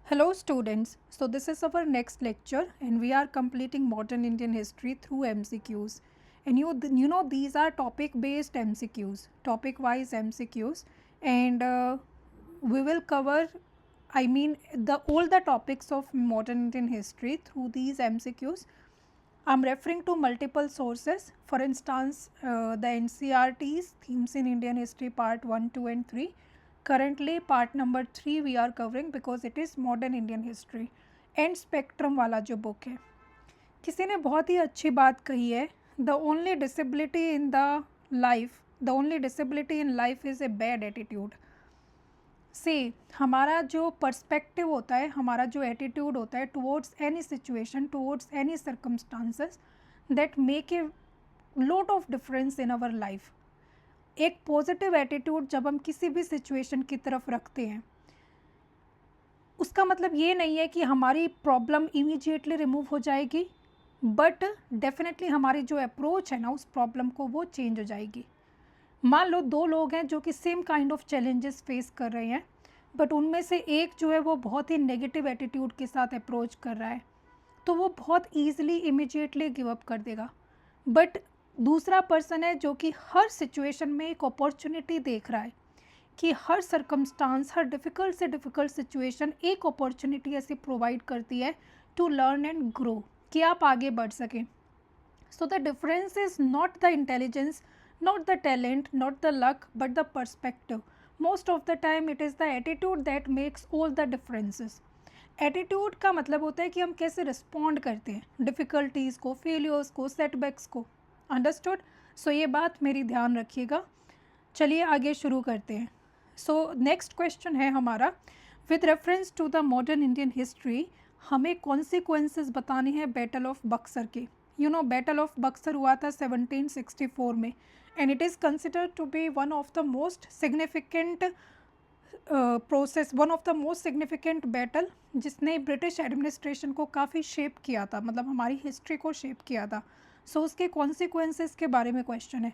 Hello students, so this is our next lecture and we are completing modern Indian history through MCQs. And you know these are topic based MCQs, topic wise MCQs, and we will cover all the topics of modern Indian history through these MCQs. I'm referring to multiple sources, for instance the NCERT's Themes in Indian History part 1, 2 and 3. Currently part number 3 we are covering because it is modern Indian history and spectrum वाला जो book है. किसी ने बहुत ही अच्छी बात कही है, the only disability in life is a bad attitude. से हमारा जो पर्सपेक्टिव होता है, हमारा जो एटीट्यूड होता है towards any situation, towards any circumstances that make a lot of difference in our life. एक पॉजिटिव एटीट्यूड जब हम किसी भी सिचुएशन की तरफ रखते हैं, उसका मतलब ये नहीं है कि हमारी प्रॉब्लम इमीडिएटली रिमूव हो जाएगी, बट डेफिनेटली हमारी जो अप्रोच है ना उस प्रॉब्लम को वो चेंज हो जाएगी. मान लो दो लोग हैं जो कि same kind of challenges face कर रहे हैं, बट उनमें से एक जो है वो बहुत ही नेगेटिव एटीट्यूड के साथ अप्रोच कर रहा है, तो वो बहुत ईजिली इमीडिएटली गिव अप कर देगा. बट दूसरा पर्सन है जो कि हर सिचुएशन में एक अपॉर्चुनिटी देख रहा है कि हर सर्कमस्टांस, हर डिफ़िकल्ट से डिफ़िकल्ट सिचुएशन एक अपॉर्चुनिटी ऐसी प्रोवाइड करती है टू लर्न एंड ग्रो, कि आप आगे बढ़ सकें. So the difference is not the intelligence, not the talent, not the luck, but the perspective. Most of the time it is the attitude that makes all the differences. Attitude का मतलब होता है कि हम कैसे रिस्पॉन्ड करते हैं difficulties को, फेलियर्स को, सेटबैक्स को. अंडरस्टूड? सो ये बात मेरी ध्यान रखिएगा. चलिए आगे शुरू करते हैं. सो नेक्स्ट क्वेश्चन है हमारा, with reference to the modern Indian history हमें कॉन्सिक्वेंसेस बताने हैं बैटल ऑफ बक्सर के. You know battle of Buxar हुआ था 1764 में, and it is considered to be one of the most significant one of the most significant battle जिसने British administration को काफ़ी शेप किया था, मतलब हमारी हिस्ट्री को शेप किया था. सो उसके कॉन्सिक्वेंसेस के बारे में क्वेश्चन है.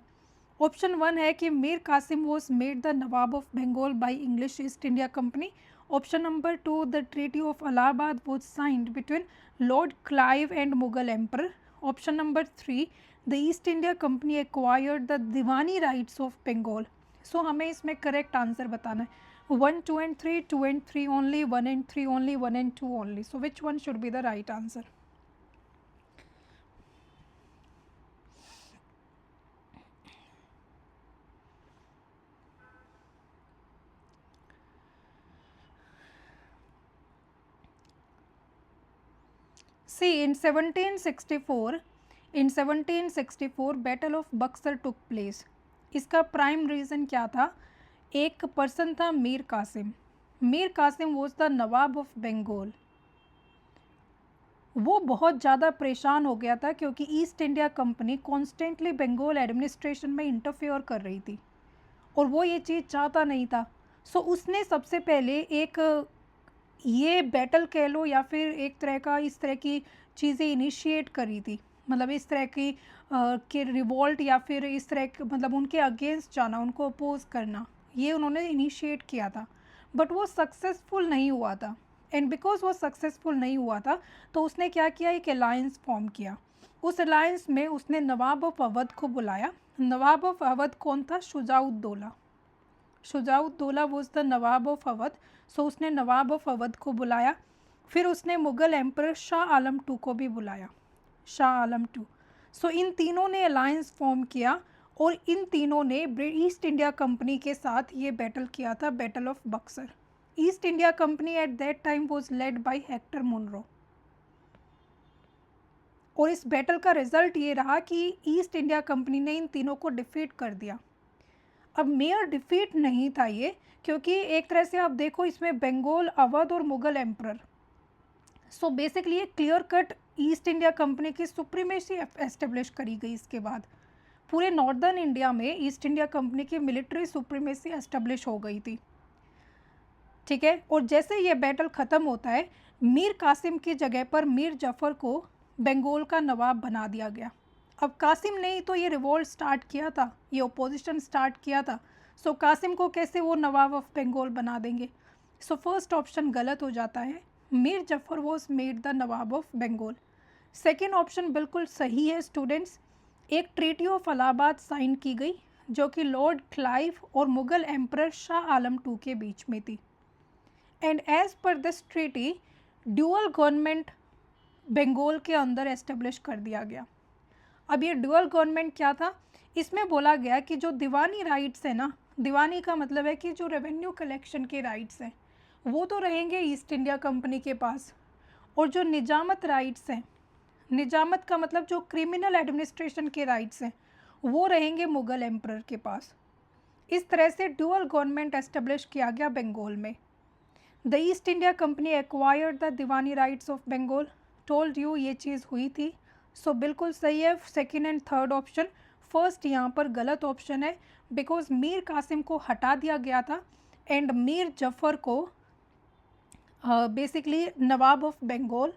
ऑप्शन 1 है कि Mir Qasim was made the nawab of Bengal by English East India Company. Option number 2, the treaty of Allahabad was signed between lord Clive and Mughal emperor. Option number 3, the East India Company acquired the Diwani rights of Bengal. So हमें इसमें correct answer बताना है. 1, 2 and 3, 2 and 3 only, 1 and 3 only, 1 and 2 only. So which one should be the right answer? See, in 1764 battle of Buxar took place. इसका prime reason क्या था? एक person था Mir Qasim. Mir Qasim was the nawab of Bengal. वो बहुत ज़्यादा परेशान हो गया था क्योंकि East India Company constantly Bengal administration में इंटरफेयर कर रही थी और वो ये चीज़ चाहता नहीं था. सो उसने सबसे पहले एक ये बैटल कह लो या फिर एक तरह का इस तरह की चीज़ें इनिशिएट करी थी, मतलब इस तरह की कि रिवोल्ट या फिर इस तरह मतलब उनके अगेंस्ट जाना, उनको अपोज करना, ये उन्होंने इनिशिएट किया था. बट वो सक्सेसफुल नहीं हुआ था. एंड बिकॉज वो सक्सेसफुल नहीं हुआ था तो उसने क्या किया, एक अलायंस फॉर्म किया. उस अलायंस में उसने नवाब ऑफ अवध को बुलाया. नवाब ऑफ अवध कौन था? Shujauddaula. Shujauddaula was the nawab of Awadh. So उसने नवाब ऑफ अवध को बुलाया. फिर उसने मुग़ल एम्पर शाह आलम टू को भी बुलाया, शाह आलम टू. सो इन तीनों ने अलायंस फॉर्म किया और इन तीनों ने ईस्ट इंडिया कंपनी के साथ ये बैटल किया था, battle of Buxar. East India Company at that time was led by Hector Munro. और इस बैटल का रिजल्ट ये रहा कि ईस्ट इंडिया कंपनी ने इन तीनों को डिफीट कर दिया. अब मेयर डिफीट नहीं था ये, क्योंकि एक तरह से आप देखो इसमें बंगाल, अवध और मुग़ल एम्परर. सो बेसिकली ये clear cut east India company की सुप्रीमेसी एस्टेब्लिश करी गई. इसके बाद पूरे नॉर्दर्न इंडिया में ईस्ट इंडिया कंपनी की मिलिट्री सुप्रीमेसी एस्टेब्लिश हो गई थी. ठीक है. और जैसे ये बैटल ख़त्म होता है, मीर कासिम की जगह पर मीर जफ़र को बंगाल का नवाब बना दिया गया. अब कासिम ने ही तो ये रिवोल्ट स्टार्ट किया था, ये ओपोजिशन स्टार्ट किया था. सो कासिम को कैसे वो नवाब ऑफ बंगाल बना देंगे? सो फर्स्ट ऑप्शन गलत हो जाता है. Mir Jafar was made the nawab of Bengal. Second option बिल्कुल सही है स्टूडेंट्स। एक ट्रीटी ऑफ इलाहाबाद साइन की गई जो कि लॉर्ड क्लाइव और मुगल एम्परर शाह आलम II के बीच में थी। And as per this treaty dual government Bengal के अंदर एस्टेब्लिश कर दिया गया। अब ये ड्यूअल गवर्नमेंट क्या था, इसमें बोला गया कि जो दीवानी राइट्स है ना, दीवानी का मतलब है कि जो रेवेन्यू कलेक्शन के राइट्स हैं वो तो रहेंगे ईस्ट इंडिया कंपनी के पास, और जो निजामत राइट्स हैं, निजामत का मतलब जो क्रिमिनल एडमिनिस्ट्रेशन के राइट्स हैं वो रहेंगे मुगल एम्परर के पास। इस तरह से ड्यूअल गवर्नमेंट एस्टेब्लिश किया गया बंगाल में। The East India Company acquired the diwani rights of Bengal. Told you ये चीज़ हुई थी। सो बिल्कुल सही है second and third option. First यहाँ पर गलत ऑप्शन है बिकॉज मीर कासिम को हटा दिया गया था एंड मीर जफ़र को basically nawab of Bengal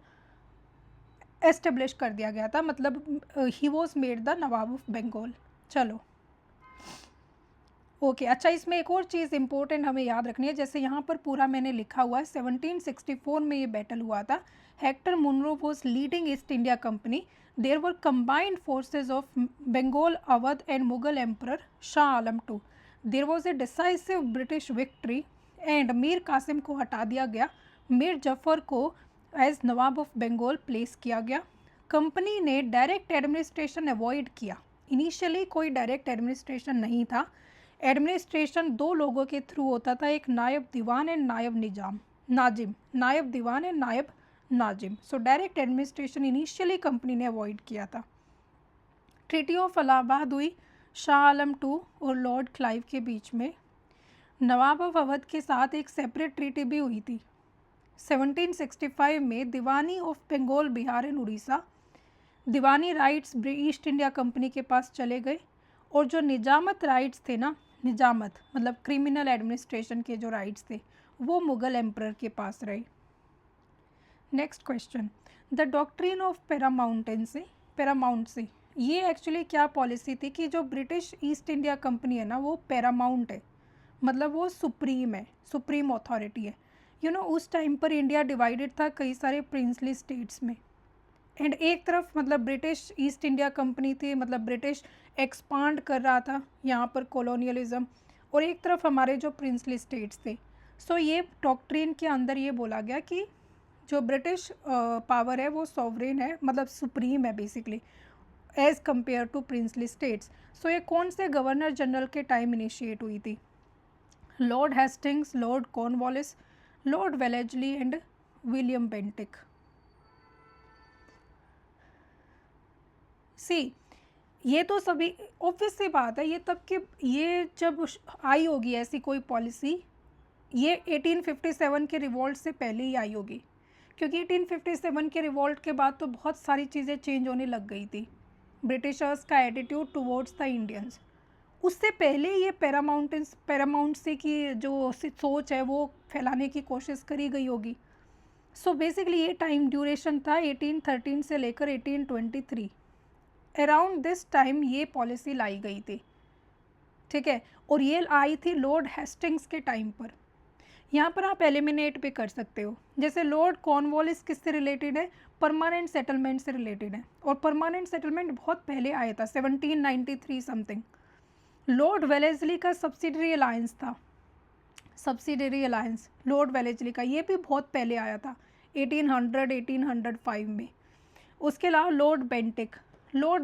establish कर दिया गया था, मतलब ही was made the nawab of Bengal. चलो ओके अच्छा, इसमें एक और चीज़ इंपॉर्टेंट हमें याद रखनी है, जैसे यहाँ पर पूरा मैंने लिखा हुआ है 1764 में ये बैटल हुआ था। Hector Munro was leading East India Company. There were combined forces of Bengal, Awadh and Mughal emperor Shah Alam II। There was a decisive British victory and Mir Qasim को हटा दिया गया। मीर जफ़र को as nawab of Bengal place किया गया। कंपनी ने डायरेक्ट एडमिनिस्ट्रेशन अवॉइड किया। इनिशियली कोई डायरेक्ट एडमिनिस्ट्रेशन नहीं था। एडमिनिस्ट्रेशन दो लोगों के थ्रू होता था, एक नायब दीवान एंड नायब नाजिम, नायब दीवान एंड नायब Nazim. So direct administration initially company ने अवॉइड किया था। ट्रीटी ऑफ इलाहाबाद हुई शाह आलम II और लॉर्ड क्लाइव के बीच में। नवाब ऑफ अवध के साथ एक सेपरेट ट्रीटी भी हुई थी 1765 में। Diwani of Bengal, Bihar and Orissa, Diwani rights East India Company के पास चले गए और जो निजामत राइट्स थे ना, निजामत मतलब क्रिमिनल एडमिनिस्ट्रेशन के जो राइट्स थे वो मुगल एम्परर के पास रहे। Next question, the doctrine of paramountcy, ये एक्चुअली क्या पॉलिसी थी कि जो ब्रिटिश ईस्ट इंडिया कंपनी है ना वो पैरामाउंट है, मतलब वो सुप्रीम है, सुप्रीम अथॉरिटी है। यू नो उस टाइम पर इंडिया डिवाइडेड था कई सारे प्रिंसली स्टेट्स में, एंड एक तरफ मतलब ब्रिटिश ईस्ट इंडिया कंपनी थी, मतलब ब्रिटिश एक्सपांड कर रहा था यहाँ पर कॉलोनियलिज्म, और एक तरफ हमारे जो प्रिंसली स्टेट्स थे। सो ये डॉक्ट्रिन के अंदर ये बोला गया कि जो ब्रिटिश पावर है वो सॉवरेन है, मतलब सुप्रीम है basically as compare to princely states. So ये कौन से गवर्नर जनरल के टाइम इनिशिएट हुई थी? Lord Hastings, Lord Cornwallis, Lord Wellesley and William Bentinck. See ये तो सभी ऑब्वियस सी बात है, ये तब कि ये जब आई होगी ऐसी कोई पॉलिसी, ये 1857 के रिवॉल्ट से पहले ही आई होगी, क्योंकि 1857 के रिवॉल्ट के बाद तो बहुत सारी चीज़ें चेंज होने लग गई थी, ब्रिटिशर्स का एटीट्यूड टुवर्ड्स द इंडियंस। उससे पहले ये पैरामाउंटेंसी की जो सोच है वो फैलाने की कोशिश करी गई होगी। सो बेसिकली ये टाइम ड्यूरेशन था 1813 से लेकर 1823, अराउंड दिस टाइम ये पॉलिसी लाई गई थी, ठीक है। और ये आई थी लॉर्ड हेस्टिंग्स के टाइम पर। यहाँ पर आप एलिमिनेट भी कर सकते हो, जैसे लॉर्ड कॉर्नवालिस किससे रिलेटेड है? परमानेंट सेटलमेंट से रिलेटेड है, और परमानेंट सेटलमेंट बहुत पहले आया था 1793 समथिंग। लॉर्ड वेलेस्ली का सब्सिडरी अलायंस था, सब्सिडरी अलायंस लॉर्ड वेलेस्ली का, ये भी बहुत पहले आया था 1805 में। उसके अलावा लॉर्ड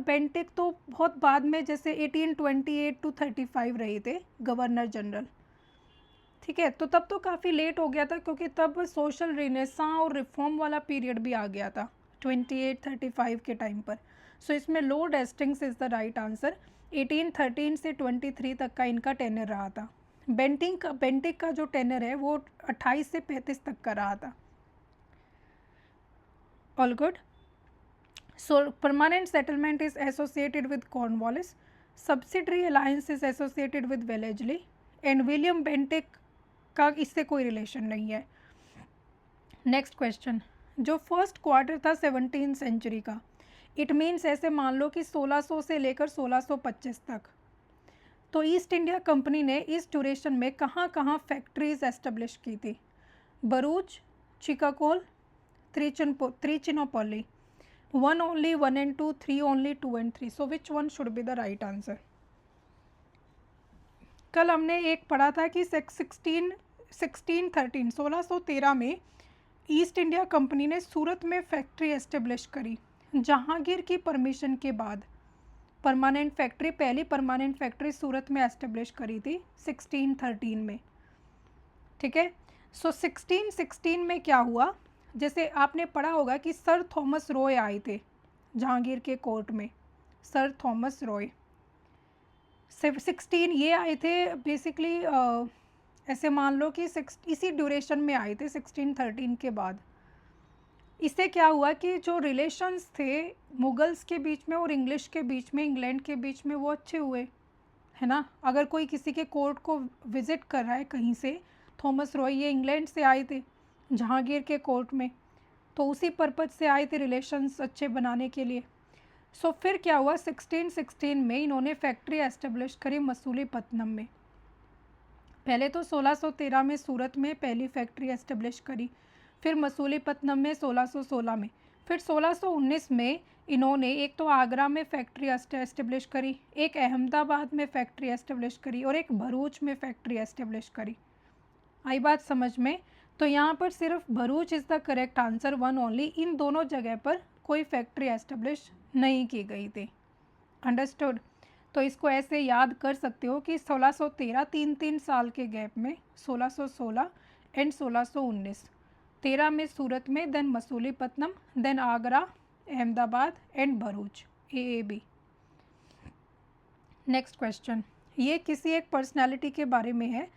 बेंटिक तो बहुत बाद में, जैसे 1828 to 35 रहे थे गवर्नर जनरल, ठीक है। तो तब तो काफ़ी लेट हो गया था, क्योंकि तब सोशल रिनेसां और रिफॉर्म वाला पीरियड भी आ गया था 2835 के टाइम पर। सो इसमें Lord Hastings is the right answer. 1813 से 23 तक का इनका टेनर रहा था। बेंटिक का जो टेनर है वो 28 से 35 तक का रहा था। All good. So permanent settlement is associated with Cornwallis, subsidiary alliance is associated with Wellesley, and William Bentinck का इससे कोई रिलेशन नहीं है। नेक्स्ट क्वेश्चन, जो फर्स्ट क्वार्टर था 17th सेंचुरी का, इट मीन्स ऐसे मान लो कि 1600 से लेकर 1625 तक, तो ईस्ट इंडिया कंपनी ने इस ड्यूरेशन में कहाँ कहाँ फैक्ट्रीज एस्टेब्लिश की थी? Bharuch, चिकागोल, Trichinopoly. 1 only, 1 and 2, 3 only, 2 and 3. So which one should be the right answer? कल हमने एक पढ़ा था कि 1613 में ईस्ट इंडिया कंपनी ने सूरत में फैक्ट्री एस्टेब्लिश करी जहांगीर की परमिशन के बाद। परमानेंट फैक्ट्री, पहली परमानेंट फैक्ट्री सूरत में एस्टेब्लिश करी थी 1613 में, ठीक है। सो 1616 में क्या हुआ, जैसे आपने पढ़ा होगा कि सर थॉमस रॉय आए थे जहांगीर के कोर्ट में। सर थॉमस रॉय 16 ये आए थे बेसिकली, ऐसे मान लो कि इसी ड्यूरेशन में आए थे 1613 के बाद। इससे क्या हुआ कि जो रिलेशंस थे मुगल्स के बीच में और इंग्लिश के बीच में, इंग्लैंड के बीच में, वो अच्छे हुए, है ना। अगर कोई किसी के कोर्ट को विज़िट कर रहा है कहीं से, थॉमस रॉय ये इंग्लैंड से आए थे जहांगीर के कोर्ट में, तो उसी पर्पज़ से आए थे रिलेशंस अच्छे बनाने के लिए। सो फिर क्या हुआ, 1616 में इन्होंने फैक्ट्री एस्टेब्लिश करी मसूलीपट्टनम में। पहले तो 1613 में सूरत में पहली फैक्ट्री एस्टेब्लिश करी, फिर मसूलीपट्टनम में 1616 में, फिर 1619 में इन्होंने एक तो आगरा में फैक्ट्री एस्टेब्लिश करी, एक अहमदाबाद में फैक्ट्री एस्टेब्लिश करी और एक भरूच में फैक्ट्री एस्टेब्लिश करी। आई बात समझ में? तो यहाँ पर सिर्फ Bharuch is the correct answer, 1 only. इन दोनों जगह पर कोई फैक्ट्री एस्टेब्लिश नहीं की गई थी। अंडरस्टूड? तो इसको ऐसे याद कर सकते हो कि 1613 3 साल के गैप में, 1616 एंड 1619, 13 में सूरत में, then Masulipatnam, then Agra, Ahmedabad and Bharuch, AAB। Next question, ये किसी एक पर्सनालिटी के बारे में है।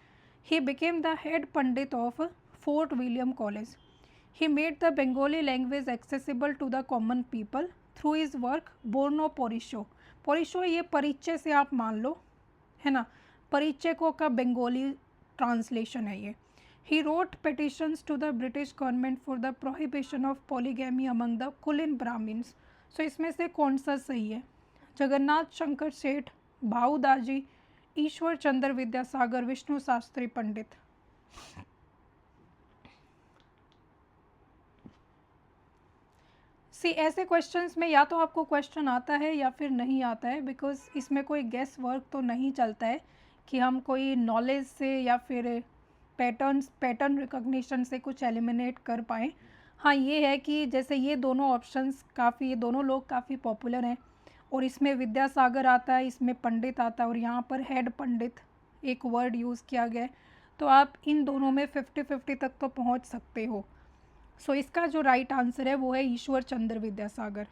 He became the head pandit of Fort William College. He made the Bengali language accessible to the common people through his work Borno Porichoy. Porichoy ये परिचय से आप मान लो, है ना, परिचय को का बंगाली ट्रांसलेशन है ये। He wrote petitions to the British government for the prohibition of polygamy among the Kulin Brahmins. So इसमें से कौन सा सही है? जगन्नाथ शंकर सेठ, भाऊ दाजी, ईश्वर चंद्र विद्यासागर, विष्णु शास्त्री पंडित। सी ऐसे क्वेश्चंस में या तो आपको क्वेश्चन आता है या फिर नहीं आता है, बिकॉज इसमें कोई गेस वर्क तो नहीं चलता है कि हम कोई नॉलेज से या फिर पैटर्न रिकॉग्निशन से कुछ एलिमिनेट कर पाएँ। हाँ ये है कि जैसे ये दोनों ऑप्शंस काफ़ी, ये दोनों लोग काफ़ी पॉपुलर हैं और इसमें विद्यासागर आता है, इसमें पंडित आता है और यहाँ पर हेड पंडित एक वर्ड यूज़ किया गया है, तो आप इन दोनों में 50-50 तक तो पहुँच सकते हो। सो इसका जो राइट आंसर है वो है ईश्वर चंद्र विद्यासागर।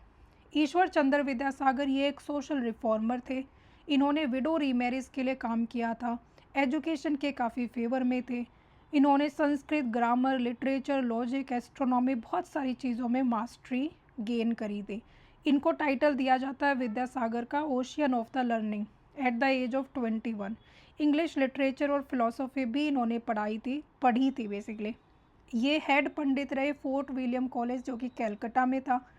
ईश्वर चंद्र विद्यासागर ये एक सोशल रिफॉर्मर थे। इन्होंने विडो रीमैरिज के लिए काम किया था, एजुकेशन के काफ़ी फेवर में थे। इन्होंने Sanskrit, grammar, literature, logic, astronomy, बहुत सारी चीज़ों में मास्टरी गेन करी थी। इनको टाइटल दिया जाता है विद्यासागर का ocean of the learning at the age of 21। English literature और फिलॉसफी भी इन्होंने पढ़ी थी बेसिकली। ये हेड पंडित रहे फोर्ट विलियम कॉलेज जो कि कैलकाटा में था।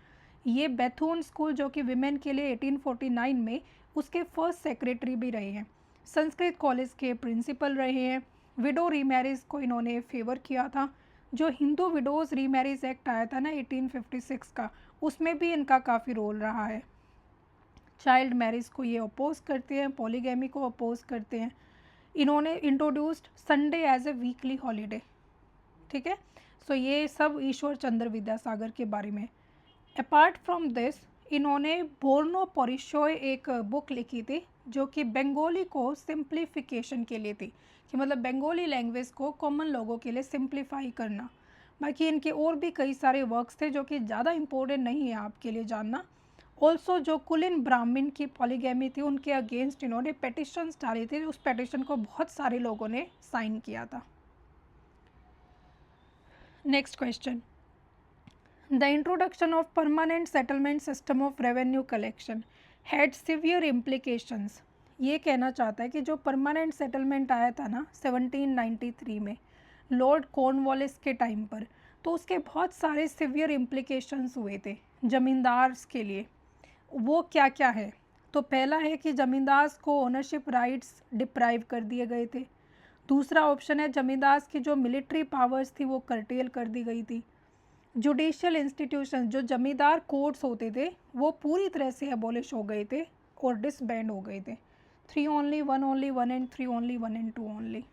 ये बेथून स्कूल जो कि विमेन के लिए 1849 में, उसके फर्स्ट सेक्रेटरी भी रहे हैं। संस्कृत कॉलेज के प्रिंसिपल रहे हैं। विडो रीमैरिज को इन्होंने फेवर किया था। जो हिंदू विडोज़ रीमैरिज एक्ट आया था ना 1856 का, उसमें भी इनका काफ़ी रोल रहा है। चाइल्ड मैरिज को ये अपोज करते हैं, पॉलीगैमी को अपोज करते हैं। इन्होंने introduced Sunday as a weekly holiday, ठीक है। सो ये सब ईश्वर चंद्र विद्यासागर के बारे में। अपार्ट फ्रॉम दिस इन्होंने बोर्नो पोरिशो एक बुक लिखी थी जो कि बंगाली को सिंप्लीफिकेशन के लिए थी, कि मतलब बंगाली लैंग्वेज को कॉमन लोगों के लिए सिंप्लीफाई करना। बाकी इनके और भी कई सारे वर्क्स थे जो कि ज़्यादा इम्पोर्टेंट नहीं है आपके लिए जानना। ऑल्सो जो कुलीन ब्राह्मण की पॉलीगैमी थी उनके अगेंस्ट इन्होंने पेटिशंस डाली थी। उस पेटिशन को बहुत सारे लोगों ने साइन किया था। Next question, the introduction of permanent settlement system of revenue collection had severe implications. ये कहना चाहता है कि जो परमानेंट सेटलमेंट आया था ना 1793 में लॉर्ड कॉर्नवालिस के टाइम पर, तो उसके बहुत सारे सिवियर इम्प्लीकेशंस हुए थे ज़मींदार्स के लिए। वो क्या क्या है? तो पहला है कि ज़मींदार को ओनरशिप राइट्स डिप्राइव कर दिए गए थे। दूसरा ऑप्शन है ज़मींदार की जो मिलिट्री पावर्स थी वो कर्टेल कर दी गई थी। जुडिशियल इंस्टीट्यूशन जो जमींदार कोर्ट्स होते थे वो पूरी तरह से एबॉलिश हो गए थे और डिसबैंड हो गए थे। 3 only 1 and 3 only 1 and 2 only.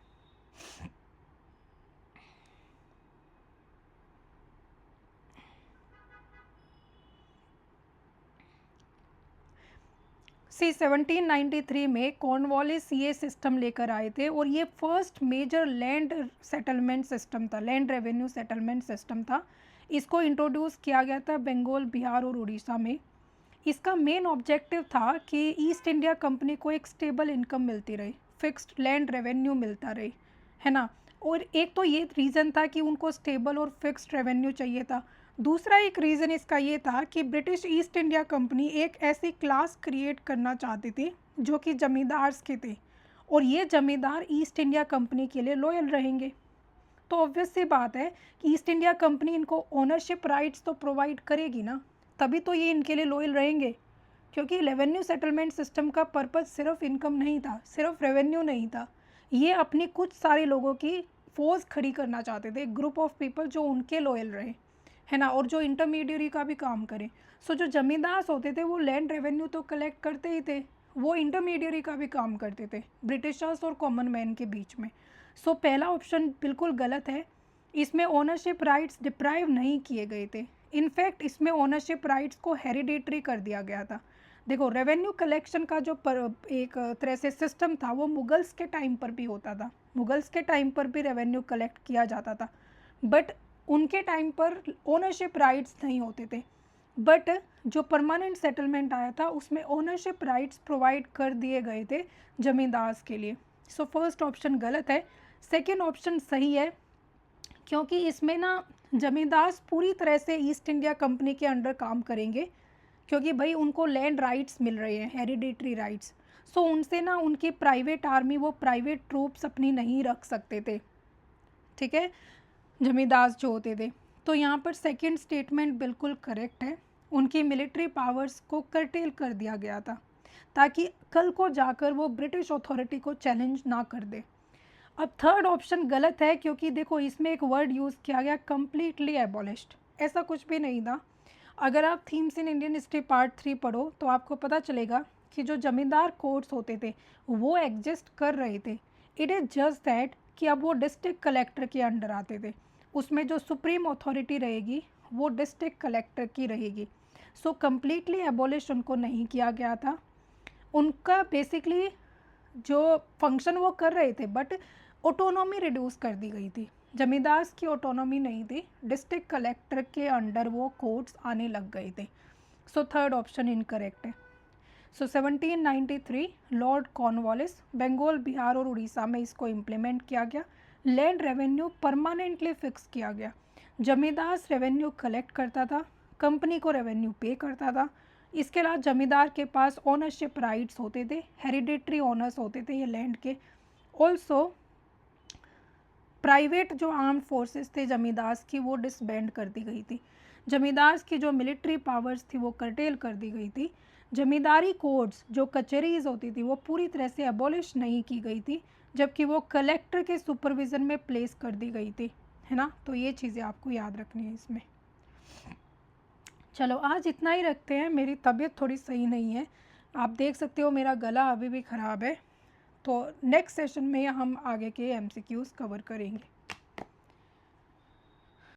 See 1793 में कॉर्नवालिस ये सिस्टम लेकर आए थे और ये first major land settlement system था, लैंड रेवेन्यू सेटलमेंट सिस्टम था। इसको इंट्रोड्यूस किया गया था बंगाल, बिहार और उड़ीसा में। इसका मेन ऑब्जेक्टिव था कि ईस्ट इंडिया कंपनी को एक स्टेबल इनकम मिलती रही, फिक्स्ड लैंड रेवेन्यू मिलता रही, है ना। और एक तो ये रीज़न था कि उनको स्टेबल और फिक्स्ड रेवेन्यू चाहिए था। दूसरा एक रीज़न इसका ये था कि ब्रिटिश ईस्ट इंडिया कंपनी एक ऐसी क्लास क्रिएट करना चाहती थी जो कि जमींदार्स के थे, और ये जमींदार ईस्ट इंडिया कंपनी के लिए लॉयल रहेंगे। तो ऑब्वियस सी बात है कि ईस्ट इंडिया कंपनी इनको ओनरशिप राइट्स तो प्रोवाइड करेगी ना, तभी तो ये इनके लिए लॉयल रहेंगे। क्योंकि रेवेन्यू सेटलमेंट सिस्टम का पर्पज़ सिर्फ इनकम नहीं था, सिर्फ रेवेन्यू नहीं था, ये अपनी कुछ सारे लोगों की फोर्स खड़ी करना चाहते थे, ग्रुप ऑफ पीपल जो उनके लॉयल रहे, है ना, और जो इंटरमीडियरी का भी काम करें। सो जो जमींदार होते थे वो लैंड रेवेन्यू तो कलेक्ट करते ही थे, वो इंटरमीडियरी का भी काम करते थे ब्रिटिशर्स और कॉमन मैन के बीच में। सो पहला ऑप्शन बिल्कुल गलत है, इसमें ओनरशिप राइट्स डिप्राइव नहीं किए गए थे। इनफैक्ट इसमें ओनरशिप राइट्स को हेरिडेटरी कर दिया गया था। देखो, रेवेन्यू कलेक्शन का जो एक तरह से सिस्टम था वो मुगल्स के टाइम पर भी होता था, मुगल्स के टाइम पर भी रेवेन्यू कलेक्ट किया जाता था, बट उनके टाइम पर ओनरशिप राइट्स नहीं होते थे। बट जो परमानेंट सेटलमेंट आया था उसमें ओनरशिप राइट्स प्रोवाइड कर दिए गए थे जमींदार के लिए। सो फर्स्ट ऑप्शन गलत है, सेकेंड ऑप्शन सही है, क्योंकि इसमें ना जमींदार पूरी तरह से ईस्ट इंडिया कंपनी के अंडर काम करेंगे, क्योंकि भाई उनको लैंड राइट्स मिल रहे हैं, हेरिडेटरी राइट्स। सो उनसे ना उनकी प्राइवेट आर्मी, वो प्राइवेट ट्रूप्स अपनी नहीं रख सकते थे, ठीक है, जमींदार जो होते थे। तो यहाँ पर सेकंड स्टेटमेंट बिल्कुल करेक्ट है, उनकी मिलिट्री पावर्स को कर्टेल कर दिया गया था ताकि कल को जाकर वो ब्रिटिश अथॉरिटी को चैलेंज ना कर दे। अब थर्ड ऑप्शन गलत है, क्योंकि देखो इसमें एक वर्ड यूज़ किया गया कंप्लीटली एबॉलिश्ड, ऐसा कुछ भी नहीं था। अगर आप themes in Indian history part 3 पढ़ो तो आपको पता चलेगा कि जो जमींदार कोर्ट्स होते थे वो एग्जिस्ट कर रहे थे। इट इज़ जस्ट दैट कि अब वो डिस्ट्रिक्ट कलेक्टर के अंडर आते थे, उसमें जो सुप्रीम अथॉरिटी रहेगी वो डिस्ट्रिक्ट कलेक्टर की रहेगी। सो कम्प्लीटली एबॉलिश उनको नहीं किया गया था, उनका बेसिकली जो फंक्शन वो कर रहे थे, बट ऑटोनॉमी रिड्यूस कर दी गई थी। जमींदार की ऑटोनॉमी नहीं थी, डिस्ट्रिक्ट कलेक्टर के अंडर वो कोर्ट्स आने लग गए थे। सो थर्ड ऑप्शन इनकरेक्ट है। सो 1793 लॉर्ड कॉर्नवालिस, बंगाल, बिहार और उड़ीसा में इसको इम्प्लीमेंट किया गया। लैंड रेवेन्यू परमानेंटली फिक्स किया गया, जमींदार रेवेन्यू कलेक्ट करता था, कंपनी को रेवेन्यू पे करता था। इसके अलावा जमींदार के पास ओनरशिप राइट्स होते थे, हेरिडेटरी ओनर्स होते थे ये लैंड के। ऑल्सो प्राइवेट जो आर्म्ड फोर्सेस थे जमींदार की वो डिसबैंड कर दी गई थी, जमींदार की जो मिलिट्री पावर्स थी वो कर्टेल कर दी गई थी। जमींदारी कोड्स जो कचहरीज होती थी वो पूरी तरह से एबॉलिश नहीं की गई थी, जबकि वो कलेक्टर के सुपरविज़न में प्लेस कर दी गई थी, है ना। तो ये चीज़ें आपको याद रखनी है इसमें। चलो आज इतना ही रखते हैं, मेरी तबीयत थोड़ी सही नहीं है, आप देख सकते हो मेरा गला अभी भी ख़राब है। तो नेक्स्ट सेशन में हम आगे के MCQs कवर करेंगे।